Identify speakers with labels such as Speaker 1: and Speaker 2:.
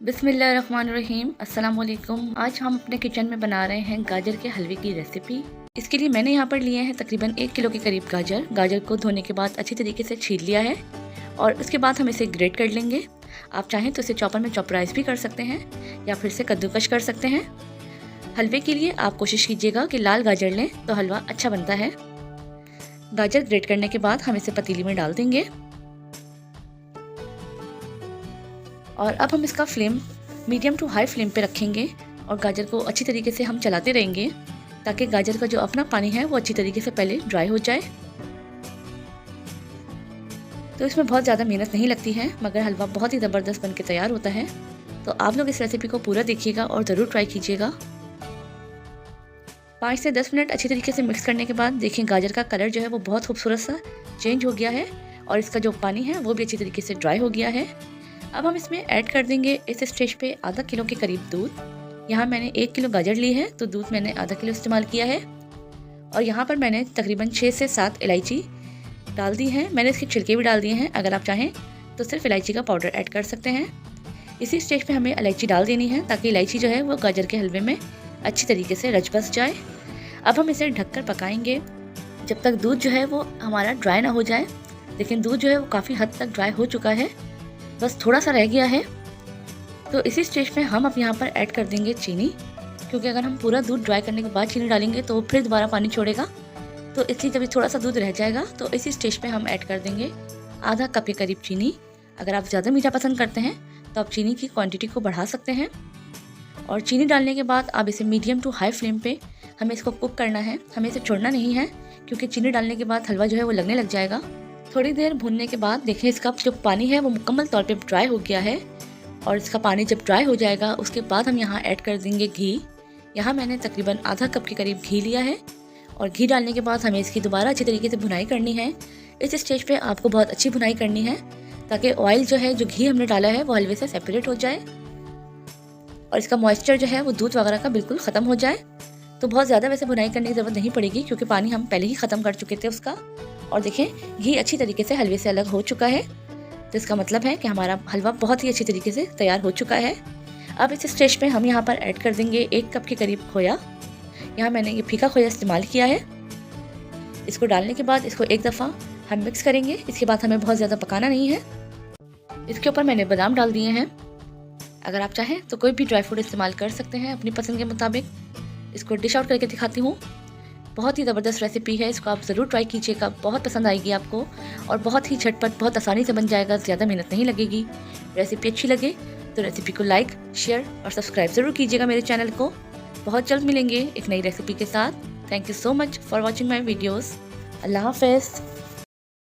Speaker 1: बिस्मिल्लाहिर्रहमानिर्रहीम। अस्सलाम वालेकुम। आज हम अपने किचन में बना रहे हैं गाजर के हलवे की रेसिपी। इसके लिए मैंने यहाँ पर लिए हैं तकरीबन 1 किलो के करीब गाजर। गाजर को धोने के बाद अच्छी तरीके से छील लिया है और उसके बाद हम इसे ग्रेट कर लेंगे। आप चाहें तो इसे चॉपर में चॉपराइज भी कर सकते हैं या फिर से कद्दूकश कर सकते हैं। हलवे के लिए आप कोशिश कीजिएगा कि लाल गाजर लें तो हलवा अच्छा बनता है। गाजर ग्रेट करने के बाद हम इसे पतीली में डाल देंगे और अब हम इसका flame medium to high flame पे रखेंगे और गाजर को अच्छी तरीके से हम चलाते रहेंगे ताकि गाजर का जो अपना पानी है वो अच्छी तरीके से पहले ड्राई हो जाए। तो इसमें बहुत ज़्यादा मेहनत नहीं लगती है मगर हलवा बहुत ही ज़बरदस्त बनके तैयार होता है। तो आप लोग इस रेसिपी को पूरा देखिएगा और ज़रूर ट्राई कीजिएगा। 5 से 10 मिनट अच्छी तरीके से मिक्स करने के बाद देखिए गाजर का कलर जो है वो बहुत खूबसूरत सा चेंज हो गया है और इसका जो पानी है वो भी अच्छी तरीके से ड्राई हो गया है। अब हम इसमें ऐड कर देंगे इस स्टेज पे आधा किलो के करीब दूध। यहाँ मैंने 1 किलो गाजर ली है तो दूध मैंने आधा किलो इस्तेमाल किया है और यहाँ पर मैंने तकरीबन 6 से 7 इलायची डाल दी हैं। मैंने इसके छिलके भी डाल दिए हैं। अगर आप चाहें तो सिर्फ इलायची का पाउडर ऐड कर सकते हैं। इसी स्टेज पे हमें इलायची डाल देनी है ताकि इलायची जो है वो गाजर के हलवे में अच्छी तरीके से रच बस जाए। अब हम इसे ढककर पकाएंगे जब तक दूध जो है वो हमारा ड्राई ना हो जाए। लेकिन दूध जो है वो काफ़ी हद तक ड्राई हो चुका है, बस थोड़ा सा रह गया है। तो इसी स्टेज पे हम अब यहाँ पर ऐड कर देंगे चीनी, क्योंकि अगर हम पूरा दूध ड्राई करने के बाद चीनी डालेंगे तो फिर दोबारा पानी छोड़ेगा। तो इसलिए जब थोड़ा सा दूध रह जाएगा तो इसी स्टेज पे हम ऐड कर देंगे आधा कप के करीब चीनी। अगर आप ज़्यादा मीठा पसंद करते हैं तो आप चीनी की क्वांटिटी को बढ़ा सकते हैं। और चीनी डालने के बाद आप इसे मीडियम टू हाई फ्लेम पे हमें इसको कुक करना है। हमें इसे छोड़ना नहीं है क्योंकि चीनी डालने के बाद हलवा जो है वो लगने लग जाएगा। थोड़ी देर भूनने के बाद देखिए इसका जो पानी है वो मुकम्मल तौर पे ड्राई हो गया है और इसका पानी जब ड्राई हो जाएगा उसके बाद हम यहाँ ऐड कर देंगे घी। यहाँ मैंने तकरीबन आधा कप के करीब घी लिया है और घी डालने के बाद हमें इसकी दोबारा अच्छी तरीके से भुनाई करनी है। इस स्टेज पे आपको बहुत अच्छी भुनाई करनी है ताकि ऑयल जो है, जो घी हमने डाला है वो हलवे से सेपरेट हो जाए और इसका मॉइस्चर जो है वो दूध वगैरह का बिल्कुल ख़त्म हो जाए। तो बहुत ज़्यादा वैसे भुनाई करने की ज़रूरत नहीं पड़ेगी क्योंकि पानी हम पहले ही ख़त्म कर चुके थे उसका। और देखें घी अच्छी तरीके से हलवे से अलग हो चुका है, तो इसका मतलब है कि हमारा हलवा बहुत ही अच्छी तरीके से तैयार हो चुका है। अब इस स्टेज पे हम यहाँ पर ऐड कर देंगे 1 कप के करीब खोया। यहाँ मैंने ये फीका खोया इस्तेमाल किया है। इसको डालने के बाद इसको एक दफ़ा हम मिक्स करेंगे। इसके बाद हमें बहुत ज़्यादा पकाना नहीं है। इसके ऊपर मैंने बादाम डाल दिए हैं। अगर आप चाहें तो कोई भी ड्राई फ्रूट इस्तेमाल कर सकते हैं अपनी पसंद के मुताबिक। इसको डिश आउट करके दिखाती हूँ। बहुत ही ज़बरदस्त रेसिपी है, इसको आप ज़रूर ट्राई कीजिएगा, बहुत पसंद आएगी आपको और बहुत ही झटपट बहुत आसानी से बन जाएगा, ज़्यादा मेहनत नहीं लगेगी। रेसिपी अच्छी लगे तो रेसिपी को लाइक, शेयर और सब्सक्राइब ज़रूर कीजिएगा मेरे चैनल को। बहुत जल्द मिलेंगे एक नई रेसिपी के साथ। Thank you so much for watching my videos. अल्लाह हाफ़िज़।